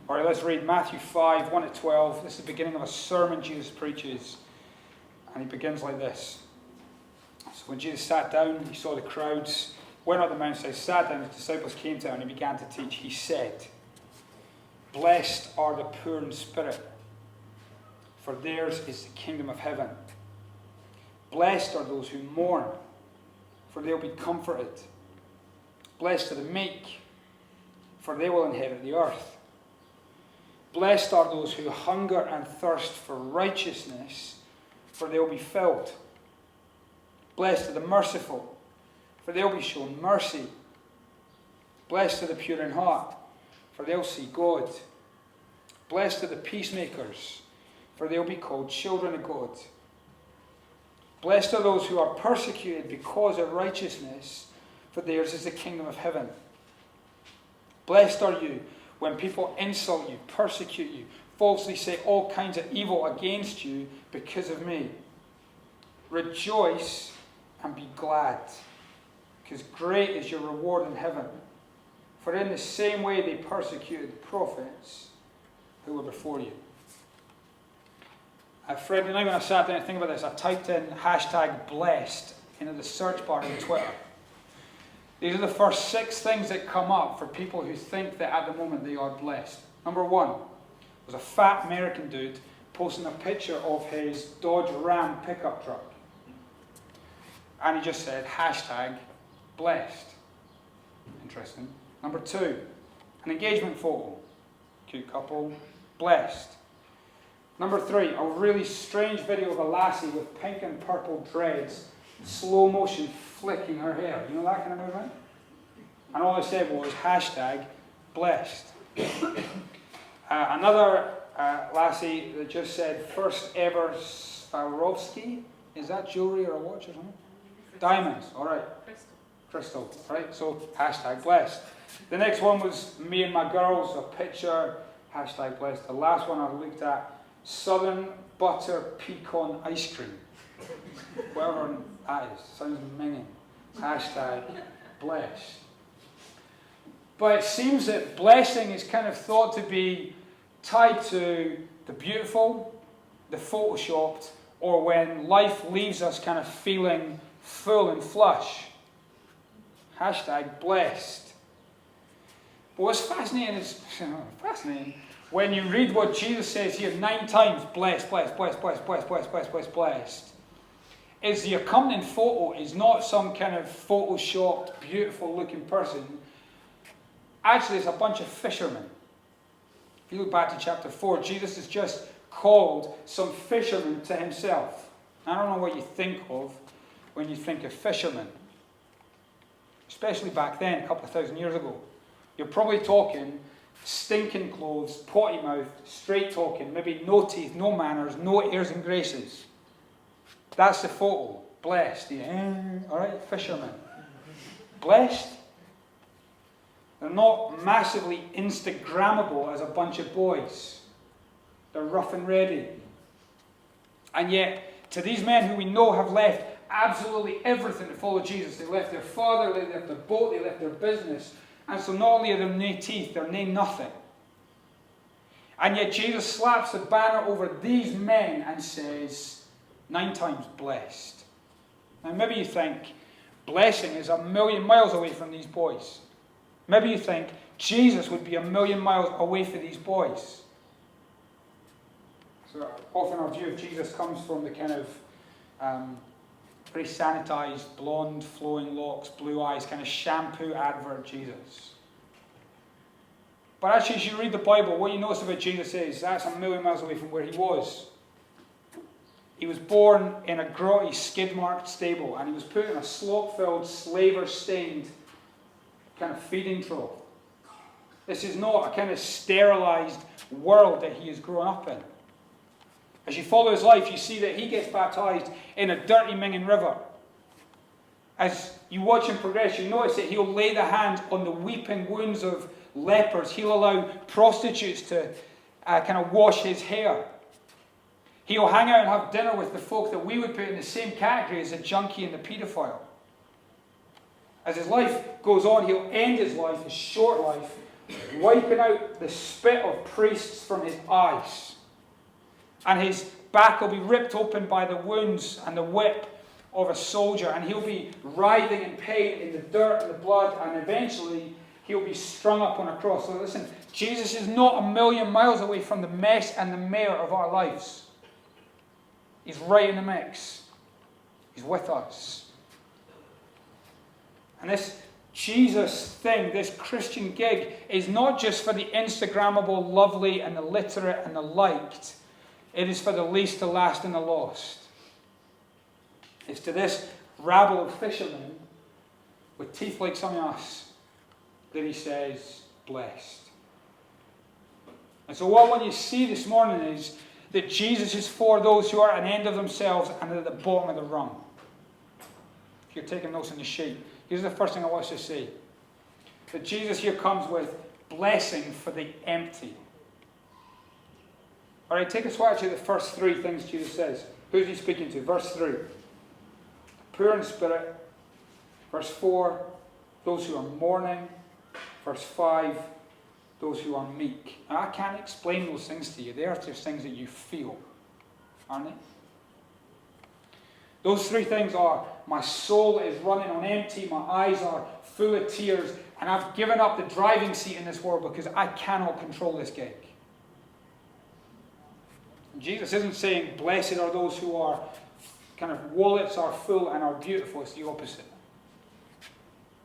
All right, let's read Matthew 5, 1 to 12. This is the beginning of a sermon Jesus preaches. And he begins like this. So when Jesus sat down, he saw the crowds, went up the mountainside, sat down, his disciples came to him, and he began to teach. He said, "Blessed are the poor in spirit, for theirs is the kingdom of heaven. Blessed are those who mourn, for they will be comforted. Blessed are the meek, for they will inherit the earth. Blessed are those who hunger and thirst for righteousness, for they will be filled. Blessed are the merciful, for they will be shown mercy. Blessed are the pure in heart, for they will see God. Blessed are the peacemakers, for they will be called children of God. Blessed are those who are persecuted because of righteousness, for theirs is the kingdom of heaven. Blessed are you when people insult you, persecute you, falsely say all kinds of evil against you because of me. Rejoice and be glad, because great is your reward in heaven. For in the same way they persecuted the prophets who were before you." Friday night when I sat down to think about this, I typed in #blessed into the search bar on Twitter. These are the first 6 things that come up for people who think that at the moment they are blessed. Number 1 was a fat American dude posting a picture of his Dodge Ram pickup truck. And he just said, #blessed. Interesting. Number 2, an engagement photo. Cute couple, blessed. Number 3, a really strange video of a lassie with pink and purple dreads, slow motion flicking her hair. You know that kind of movement? And all I said was #blessed. Another lassie that just said first ever Swarovski. Is that jewelry or a watch or something? Diamonds. All right. Crystal. All right. So #blessed. The next one was me and my girls. A picture. #blessed. The last one I looked at. Southern butter pecan ice cream. Whatever that is. Sounds minging. #blessed. But it seems that blessing is kind of thought to be tied to the beautiful, the photoshopped, or when life leaves us kind of feeling full and flush. #blessed. But what's fascinating is, when you read what Jesus says here 9 times, blessed, blessed, blessed, blessed, blessed, blessed, blessed, blessed, blessed, is the accompanying photo is not some kind of photoshopped, beautiful looking person. Actually, it's a bunch of fishermen. If you look back to chapter 4, Jesus has just called some fishermen to himself. I don't know what you think of when you think of fishermen. Especially back then, a couple of thousand years ago. You're probably talking stinking clothes, potty mouth, straight talking, maybe no teeth, no manners, no airs and graces. That's the photo. Blessed. Yeah. All right, fishermen. Blessed. They're not massively Instagrammable as a bunch of boys. They're rough and ready. And yet, to these men who we know have left absolutely everything to follow Jesus, they left their father, they left their boat, they left their business. And so not only are there no teeth, they're no nothing. And yet Jesus slaps a banner over these men and says, 9 times blessed. Now maybe you think blessing is 1,000,000 miles away from these boys. Maybe you think Jesus would be 1,000,000 miles away from these boys. So often our view of Jesus comes from the kind of very sanitized, blonde, flowing locks, blue eyes, kind of shampoo advert Jesus. But actually, as you read the Bible, what you notice about Jesus is that's 1,000,000 miles away from where he was. He was born in a grotty, skid-marked stable, and he was put in a slop-filled, slaver-stained kind of feeding trough. This is not a kind of sterilized world that he has grown up in. As you follow his life, you see that he gets baptized in a dirty Mingin River. As you watch him progress, you notice that he'll lay the hand on the weeping wounds of lepers. He'll allow prostitutes to kind of wash his hair. He'll hang out and have dinner with the folk that we would put in the same category as a junkie and the paedophile. As his life goes on, he'll end his life, his short life, wiping out the spit of priests from his eyes. And his back will be ripped open by the wounds and the whip of a soldier, and he'll be writhing in pain in the dirt and the blood, and eventually he'll be strung up on a cross. So listen, Jesus is not a million miles away from the mess and the mire of our lives. He's right in the mix. He's with us. And this Jesus thing, this Christian gig, is not just for the Instagrammable, lovely, and the literate and the liked. It is for the least, the last, and the lost. It's to this rabble of fishermen with teeth like some of us that he says, blessed. And so what I want you to see this morning is that Jesus is for those who are at an end of themselves and at the bottom of the rung. If you're taking notes on the sheet, here's the first thing I want us to see. That Jesus here comes with blessing for the empty. All right, take a swatch at the first three things Jesus says. Who's he speaking to? Verse 3. Poor in spirit. Verse 4. Those who are mourning. Verse 5. Those who are meek. Now, I can't explain those things to you. They are just things that you feel, aren't they? Those three things are, my soul is running on empty, my eyes are full of tears, and I've given up the driving seat in this world because I cannot control this gig. Jesus isn't saying, blessed are those who are kind of wallets are full and are beautiful. It's the opposite.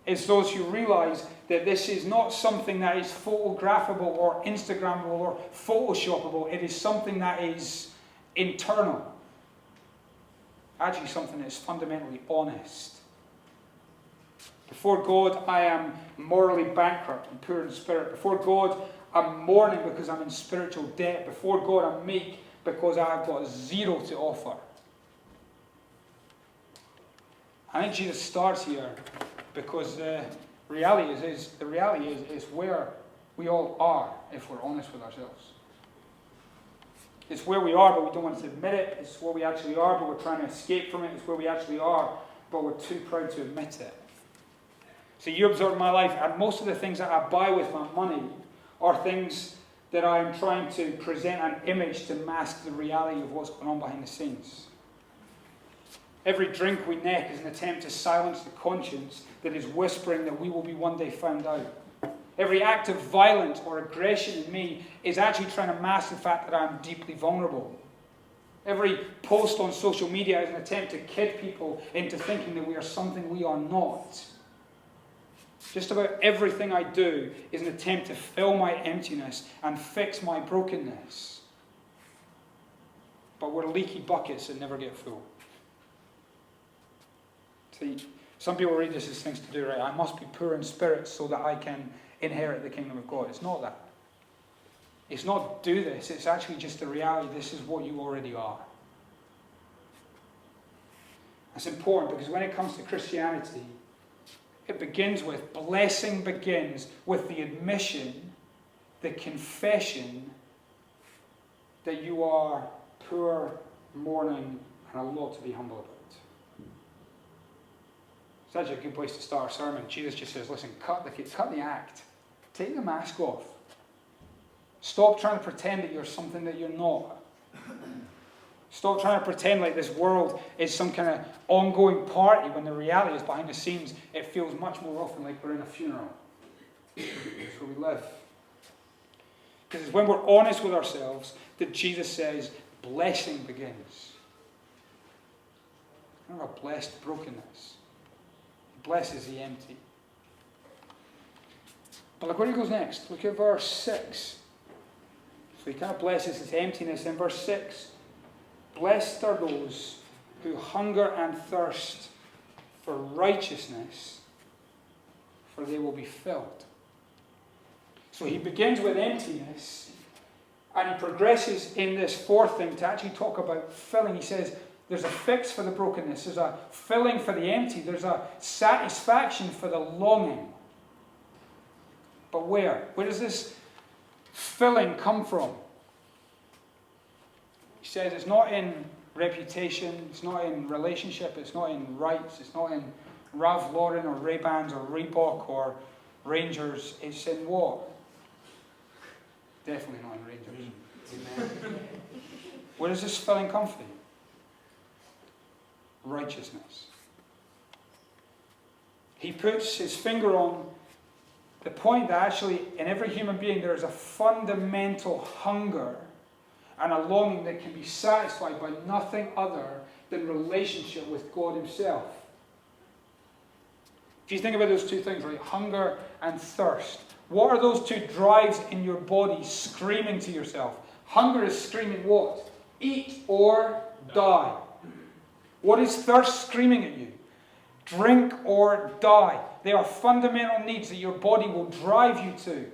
It's those who realize that this is not something that is photographable or Instagrammable or photoshoppable. It is something that is internal. Actually something that is fundamentally honest. Before God, I am morally bankrupt and poor in spirit. Before God, I'm mourning because I'm in spiritual debt. Before God, I'm meek because I've got zero to offer. I think Jesus starts here because the reality is where we all are if we're honest with ourselves. It's where we are, but we don't want to admit it. It's where we actually are, but we're trying to escape from it. It's where we actually are, but we're too proud to admit it. So you observe my life, and most of the things that I buy with my money are things that I'm trying to present an image to mask the reality of what's going on behind the scenes. Every drink we neck is an attempt to silence the conscience that is whispering that we will be one day found out. Every act of violence or aggression in me is actually trying to mask the fact that I'm deeply vulnerable. Every post on social media is an attempt to kid people into thinking that we are something we are not. Just about everything I do is an attempt to fill my emptiness and fix my brokenness. But we're leaky buckets that never get full. See, some people read this as things to do, right? I must be poor in spirit so that I can inherit the kingdom of God. It's not that. It's not do this. It's actually just the reality. This is what you already are. That's important because when it comes to Christianity, it begins with, blessing begins with the admission, the confession that you are poor, mourning, and a lot to be humble about. It's actually a good place to start a sermon. Jesus just says, listen, cut the act. Take the mask off. Stop trying to pretend that you're something that you're not. Stop trying to pretend like this world is some kind of ongoing party when the reality is behind the scenes, it feels much more often like we're in a funeral. That's where we live. Because it's when we're honest with ourselves that Jesus says, blessing begins. Not a blessed brokenness. He blesses the empty. But look where he goes next. Look at verse 6. So he kind of blesses his emptiness in verse 6. Blessed are those who hunger and thirst for righteousness, for they will be filled. So he begins with emptiness, and he progresses in this fourth thing to actually talk about filling. He says there's a fix for the brokenness, there's a filling for the empty, there's a satisfaction for the longing. But where? Where does this filling come from? He says it's not in reputation, it's not in relationship, it's not in rights, it's not in Ralph Lauren or Ray-Bans or Reebok or Rangers. It's in what? Definitely not in Rangers. Amen. Where does this filling come from? Righteousness. He puts his finger on the point that actually in every human being there is a fundamental hunger and a longing that can be satisfied by nothing other than relationship with God himself. If you think about those two things, right? Hunger and thirst. What are those two drives in your body screaming to yourself? Hunger is screaming what? Eat or die. What is thirst screaming at you? Drink or die. They are fundamental needs that your body will drive you to.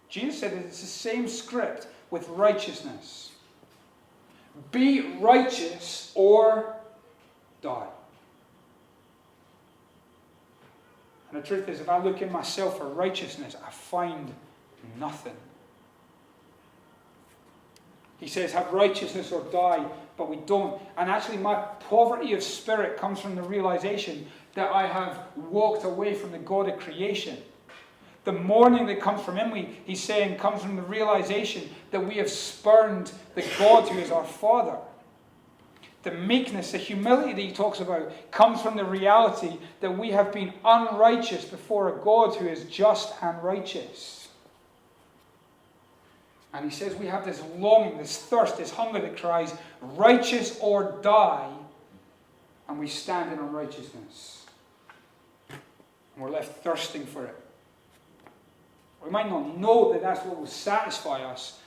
Jesus said that it's the same script with righteousness. Be righteous or die. And the truth is, if I look in myself for righteousness, I find nothing. He says, have righteousness or die, but we don't. And actually, my poverty of spirit comes from the realization that I have walked away from the God of creation. The mourning that comes from him, he's saying, comes from the realization that we have spurned the God who is our Father. The meekness, the humility that he talks about comes from the reality that we have been unrighteous before a God who is just and righteous. And he says we have this longing, this thirst, this hunger that cries, righteous or die, and we stand in unrighteousness. And we're left thirsting for it. We might not know that that's what will satisfy us.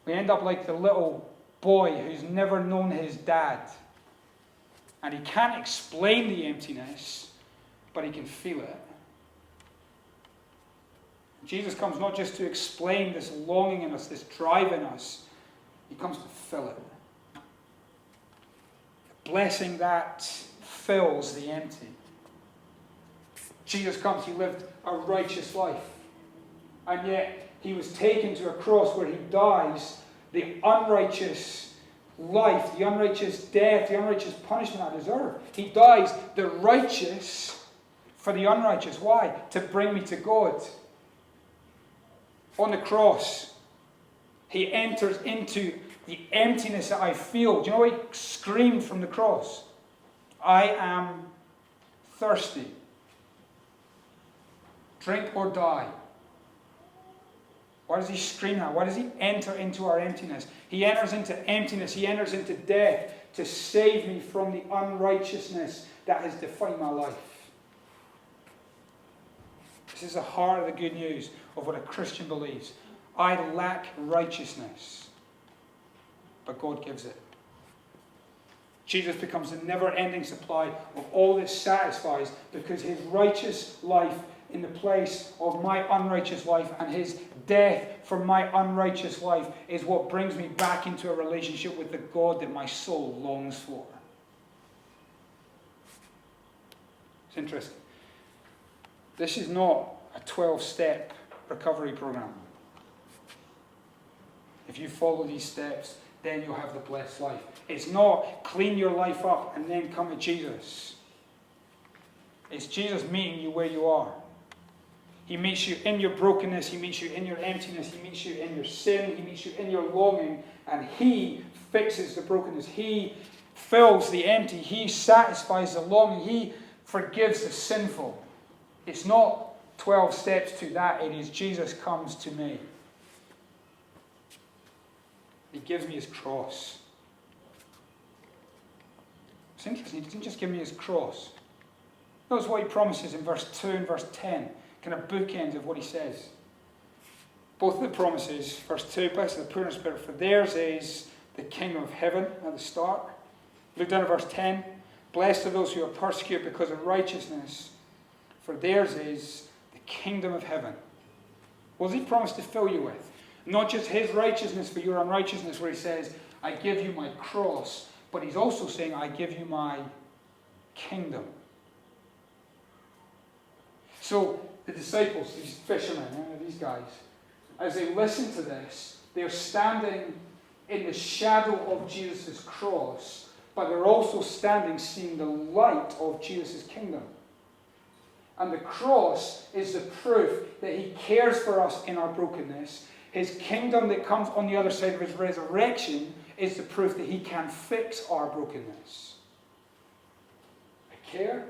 We end up like the little boy who's never known his dad. And he can't explain the emptiness, but he can feel it. Jesus comes not just to explain this longing in us, this drive in us. He comes to fill it. The blessing that fills the empty. Jesus comes, he lived a righteous life. And yet, he was taken to a cross where he dies the unrighteous life, the unrighteous death, the unrighteous punishment I deserve. He dies the righteous for the unrighteous. Why? To bring me to God. On the cross, he enters into the emptiness that I feel. Do you know what he screamed from the cross? I am thirsty. Drink or die. Why does he scream that? Why does he enter into our emptiness? He enters into emptiness. He enters into death to save me from the unrighteousness that has defined my life. This is the heart of the good news of what a Christian believes. I lack righteousness, but God gives it. Jesus becomes the never-ending supply of all that satisfies because his righteous life in the place of my unrighteous life and his death for my unrighteous life is what brings me back into a relationship with the God that my soul longs for. It's interesting. This is not a 12-step recovery program. If you follow these steps, then you'll have the blessed life. It's not clean your life up and then come to Jesus. It's Jesus meeting you where you are. He meets you in your brokenness. He meets you in your emptiness. He meets you in your sin. He meets you in your longing. And he fixes the brokenness. He fills the empty. He satisfies the longing. He forgives the sinful. It's not 12 steps to that. It is Jesus comes to me. He gives me his cross. It's interesting. He doesn't just give me his cross. Notice what he promises in verse 2 and verse 10. Kind of bookends of what he says. Both of the promises, verse 2, blessed are the poor in spirit, for theirs is the kingdom of heaven at the start. Look down at verse 10. Blessed are those who are persecuted because of righteousness, for theirs is the kingdom of heaven. What does he promise to fill you with? Not just his righteousness for your unrighteousness, where he says, I give you my cross, but he's also saying, I give you my kingdom. So, the disciples, these fishermen, these guys, as they listen to this, they're standing in the shadow of Jesus' cross, but they're also standing seeing the light of Jesus' kingdom. And the cross is the proof that he cares for us in our brokenness. His kingdom that comes on the other side of his resurrection is the proof that he can fix our brokenness. I care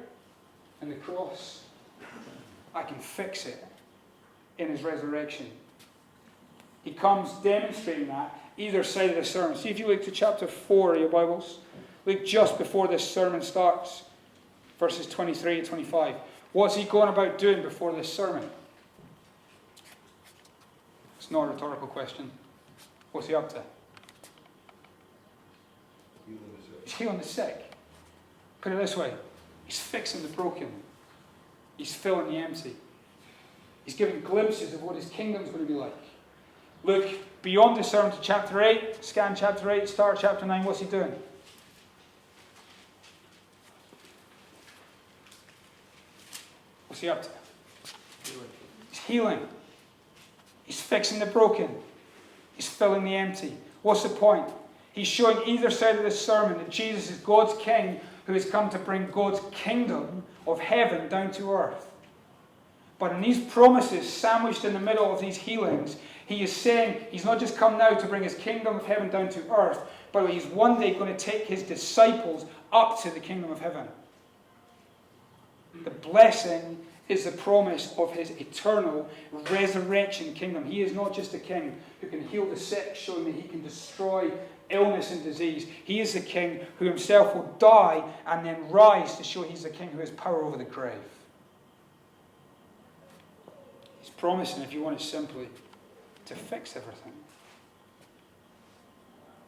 in the cross. I can fix it in his resurrection. He comes demonstrating that either side of the sermon. See if you look to chapter 4 of your Bibles. Look just before this sermon starts. Verses 23 to 25. What's he going about doing before this sermon? It's not a rhetorical question. What's he up to? He's healing the sick. Put it this way. He's fixing the broken. He's filling the empty. He's giving glimpses of what his kingdom's going to be like. Look beyond the sermon to chapter 8. Scan chapter 8. Start chapter 9. What's he doing? What's he up to? He's healing. He's fixing the broken. He's filling the empty. What's the point? He's showing either side of this sermon that Jesus is God's king who has come to bring God's kingdom of heaven down to earth. But in these promises sandwiched in the middle of these healings, he is saying he's not just come now to bring his kingdom of heaven down to earth, but he's one day going to take his disciples up to the kingdom of heaven. The blessing is the promise of his eternal resurrection kingdom. He is not just a king who can heal the sick, showing that he can destroy illness and disease. He is the king who himself will die and then rise to show he's the king who has power over the grave. He's promising, if you want it simply, to fix everything.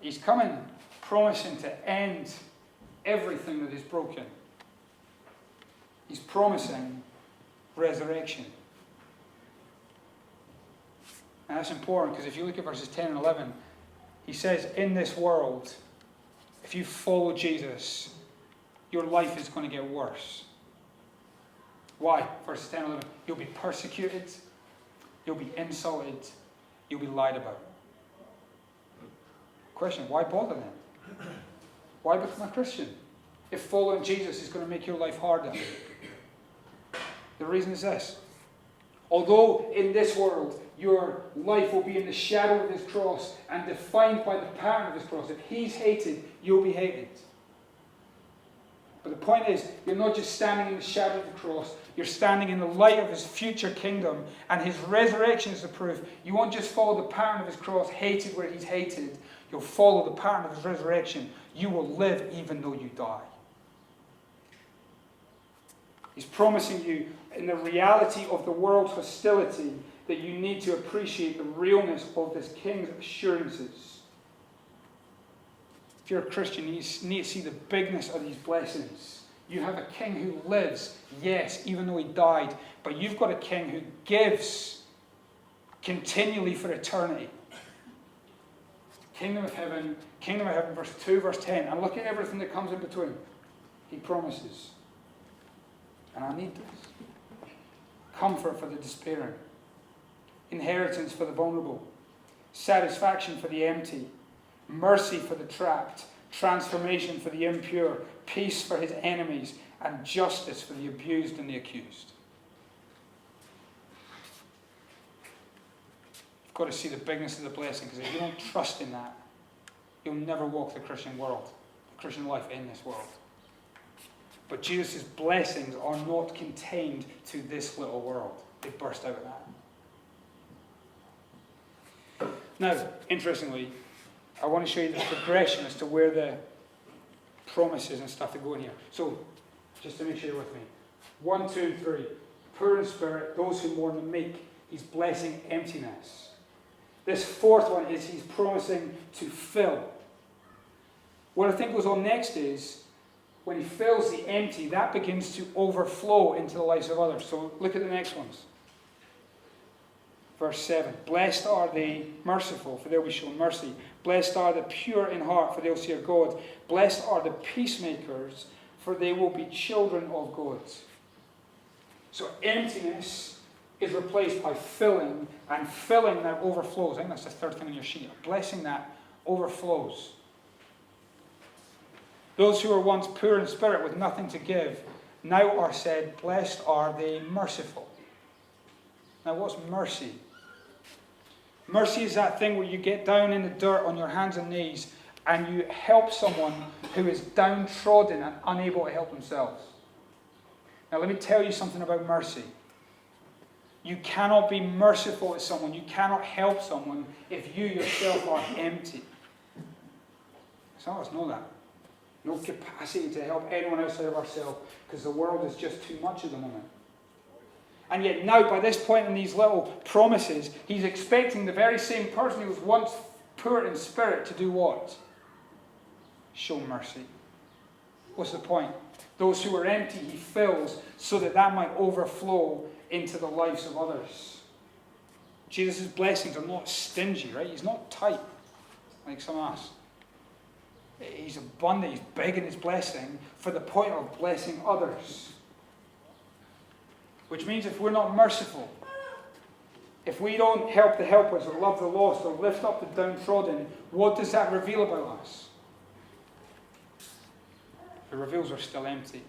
He's coming promising to end everything that is broken. He's promising resurrection. And that's important because if you look at verses 10 and 11, he says, in this world, if you follow Jesus, your life is going to get worse. Why? Verses 10 and 11. You'll be persecuted. You'll be insulted. You'll be lied about. Question, why bother then? Why become a Christian if following Jesus is going to make your life harder? The reason is this. Although in this world your life will be in the shadow of his cross and defined by the pattern of his cross, if he's hated, you'll be hated. But the point is, you're not just standing in the shadow of the cross, you're standing in the light of his future kingdom, and his resurrection is the proof. You won't just follow the pattern of his cross, hated where he's hated. You'll follow the pattern of his resurrection. You will live even though you die. He's promising you, in the reality of the world's hostility, that you need to appreciate the realness of this king's assurances. If you're a Christian, you need to see the bigness of these blessings. You have a king who lives, yes, even though he died, but you've got a king who gives continually for eternity. Kingdom of heaven, verse 2, verse 10. And look at everything that comes in between. He promises. And I need this. Comfort for the despairing. Inheritance for the vulnerable. Satisfaction for the empty. Mercy for the trapped. Transformation for the impure. Peace for his enemies. And justice for the abused and the accused. You've got to see the bigness of the blessing, because if you don't trust in that, you'll never walk the Christian world, the Christian life in this world. But Jesus' blessings are not contained to this little world. They burst out of that. Now, interestingly, I want to show you the progression as to where the promises and stuff that go in here. So, just to make sure you're with me. 1, 2, 3. Poor in spirit, those who mourn the meek. He's blessing emptiness. This fourth one is he's promising to fill. What I think goes on next is, when he fills the empty, that begins to overflow into the lives of others. So look at the next ones. Verse 7. Blessed are the merciful, for they will be shown mercy. Blessed are the pure in heart, for they will see God. Blessed are the peacemakers, for they will be children of God. So emptiness is replaced by filling, and filling that overflows. I think that's the third thing on your sheet. A blessing that overflows. Those who were once poor in spirit with nothing to give, now are said, blessed are the merciful. Now what's mercy? Mercy is that thing where you get down in the dirt on your hands and knees and you help someone who is downtrodden and unable to help themselves. Now let me tell you something about mercy. You cannot be merciful to someone, you cannot help someone if you yourself are empty. Some of us know that. No capacity to help anyone outside of ourselves because the world is just too much at the moment. And yet now, by this point in these little promises, he's expecting the very same person who was once poor in spirit to do what? Show mercy. What's the point? Those who are empty he fills so that that might overflow into the lives of others. Jesus' blessings are not stingy, right? He's not tight like some of us. He's abundant, he's big in his blessing for the point of blessing others. Which means if we're not merciful, if we don't help the helpless or love the lost or lift up the downtrodden, what does that reveal about us? It reveals we're still empty.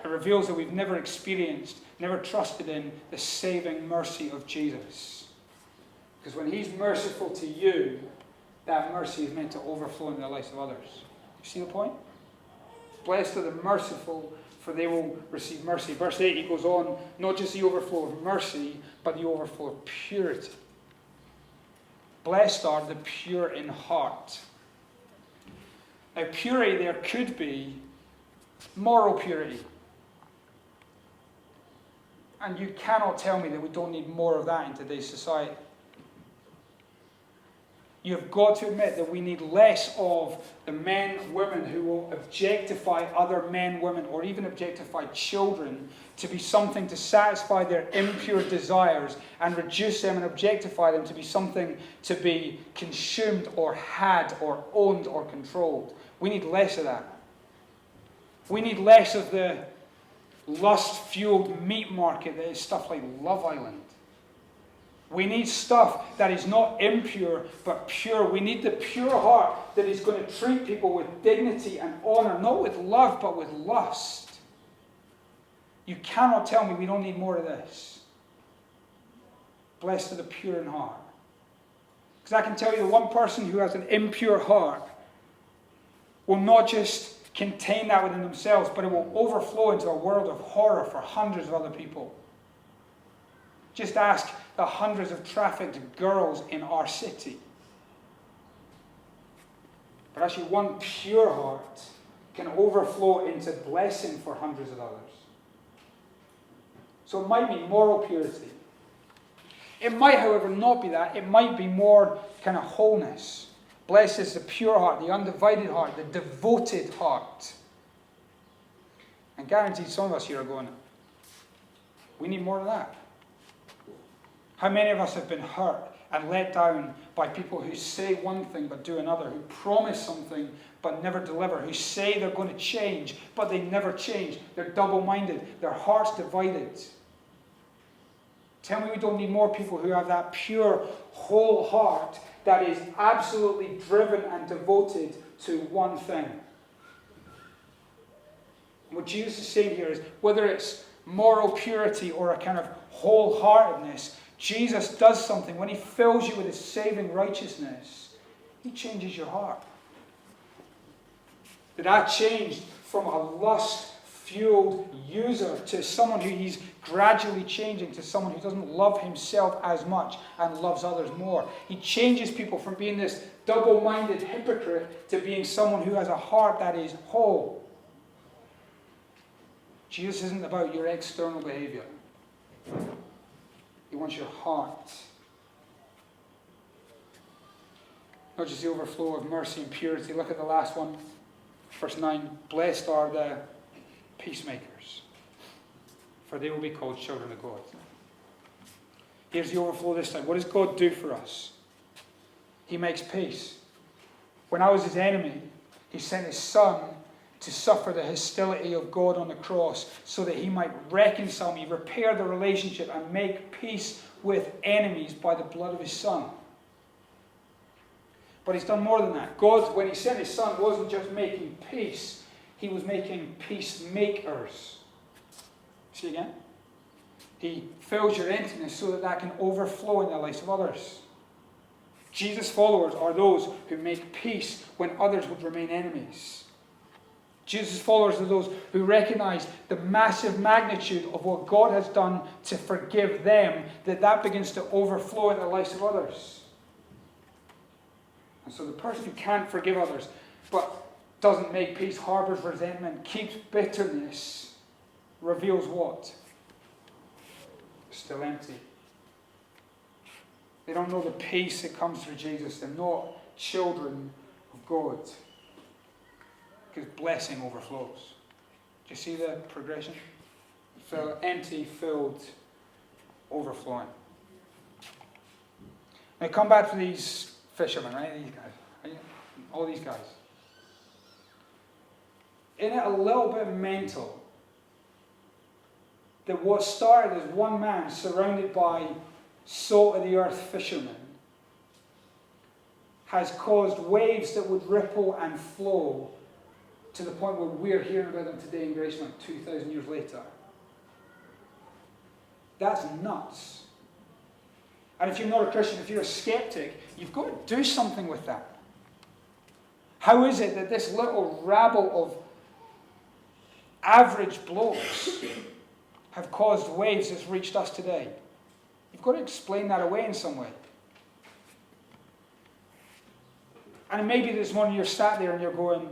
It reveals that we've never experienced, never trusted in the saving mercy of Jesus. Because when he's merciful to you, that mercy is meant to overflow into the lives of others. You see the point? Blessed are the merciful, for they will receive mercy. Verse 8, he goes on, not just the overflow of mercy, but the overflow of purity. Blessed are the pure in heart. Now, purity, there could be moral purity. And you cannot tell me that we don't need more of that in today's society. You've got to admit that we need less of the men, women who will objectify other men, women, or even objectify children to be something to satisfy their impure desires and reduce them and objectify them to be something to be consumed or had or owned or controlled. We need less of that. We need less of the lust-fueled meat market that is stuff like Love Island. We need stuff that is not impure, but pure. We need the pure heart that is going to treat people with dignity and honor, not with love, but with lust. You cannot tell me we don't need more of this. Blessed are the pure in heart. Because I can tell you the one person who has an impure heart will not just contain that within themselves, but it will overflow into a world of horror for hundreds of other people. Just ask the hundreds of trafficked girls in our city. But actually, one pure heart can overflow into blessing for hundreds of others. So it might be moral purity. It might, however, not be that. It might be more kind of wholeness. Blessed is the pure heart, the undivided heart, the devoted heart. And guaranteed some of us here are going, we need more of that. How many of us have been hurt and let down by people who say one thing but do another, who promise something but never deliver, who say they're going to change but they never change. They're double-minded. Their heart's divided. Tell me we don't need more people who have that pure, whole heart that is absolutely driven and devoted to one thing. And what Jesus is saying here is, whether it's moral purity or a kind of wholeheartedness, Jesus does something. When he fills you with his saving righteousness, he changes your heart. That changed from a lust-fueled user to someone who he's gradually changing to someone who doesn't love himself as much and loves others more. He changes people from being this double-minded hypocrite to being someone who has a heart that is whole. Jesus isn't about your external behavior. He wants your heart. Not just the overflow of mercy and purity. Look at the last one. Verse 9. Blessed are the peacemakers, for they will be called children of God. Here's the overflow this time. What does God do for us? He makes peace. When I was his enemy, he sent his son to suffer the hostility of God on the cross so that he might reconcile me, repair the relationship, and make peace with enemies by the blood of his son. But he's done more than that. God, when he sent his son, wasn't just making peace, he was making peacemakers. See again? He fills your emptiness so that that can overflow in the lives of others. Jesus' followers are those who make peace when others would remain enemies. Jesus' followers are those who recognize the massive magnitude of what God has done to forgive them, that begins to overflow in the lives of others. And so the person who can't forgive others, but doesn't make peace, harbors resentment, keeps bitterness, reveals what? Still empty. They don't know the peace that comes through Jesus. They're not children of God. Because blessing overflows. Do you see the progression? Empty, filled, overflowing. Now come back to these fishermen, right? These guys. Right? All these guys. Isn't it a little bit mental that what started as one man surrounded by salt of the earth fishermen has caused waves that would ripple and flow to the point where we're hearing about them today in Graceland 2,000 years later? That's nuts. And if you're not a Christian, if you're a skeptic, you've got to do something with that. How is it that this little rabble of average blokes have caused waves that's reached us today? You've got to explain that away in some way. And maybe this morning you're sat there and you're going,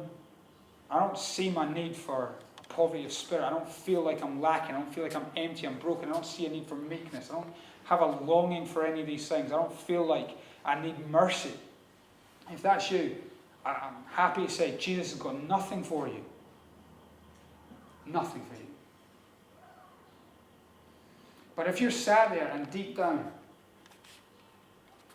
I don't see my need for poverty of spirit. I don't feel like I'm lacking. I don't feel like I'm empty. I'm broken. I don't see a need for meekness. I don't have a longing for any of these things. I don't feel like I need mercy. If that's you, I'm happy to say Jesus has got nothing for you. Nothing for you. But if you're sat there and deep down,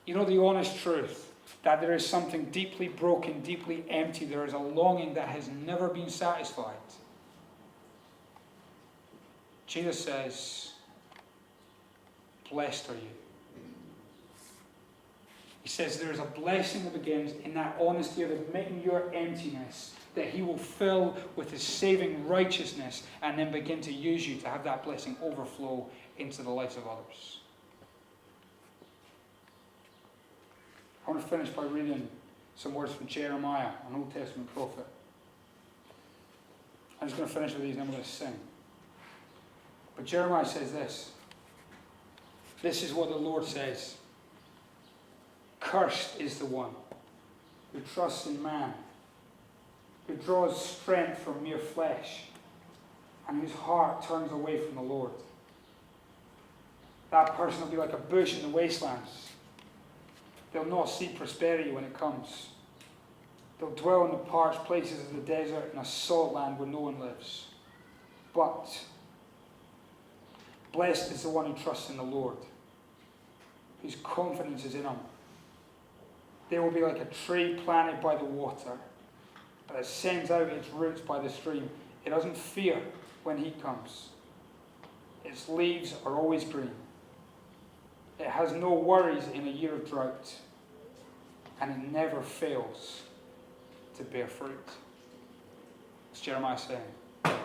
you know the honest truth, that there is something deeply broken, deeply empty, there is a longing that has never been satisfied. Jesus says, blessed are you. He says there is a blessing that begins in that honesty of admitting your emptiness, that he will fill with his saving righteousness and then begin to use you to have that blessing overflow into the lives of others. I want to finish by reading some words from Jeremiah, an Old Testament prophet. I'm just going to finish with these and I'm going to sing. But Jeremiah says this. This is what the Lord says. Cursed is the one who trusts in man, who draws strength from mere flesh, and whose heart turns away from the Lord. That person will be like a bush in the wastelands. They'll not see prosperity when it comes. They'll dwell in the parched places of the desert in a salt land where no one lives. But blessed is the one who trusts in the Lord, whose confidence is in him. They will be like a tree planted by the water that sends out its roots by the stream. It doesn't fear when heat comes. Its leaves are always green. It has no worries in a year of drought, and it never fails to bear fruit. It's Jeremiah saying.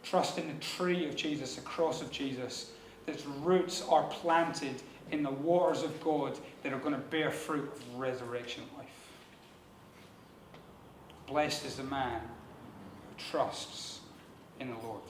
Trust in the tree of Jesus, the cross of Jesus, that's roots are planted in the waters of God that are going to bear fruit of resurrection life. Blessed is the man who trusts in the Lord.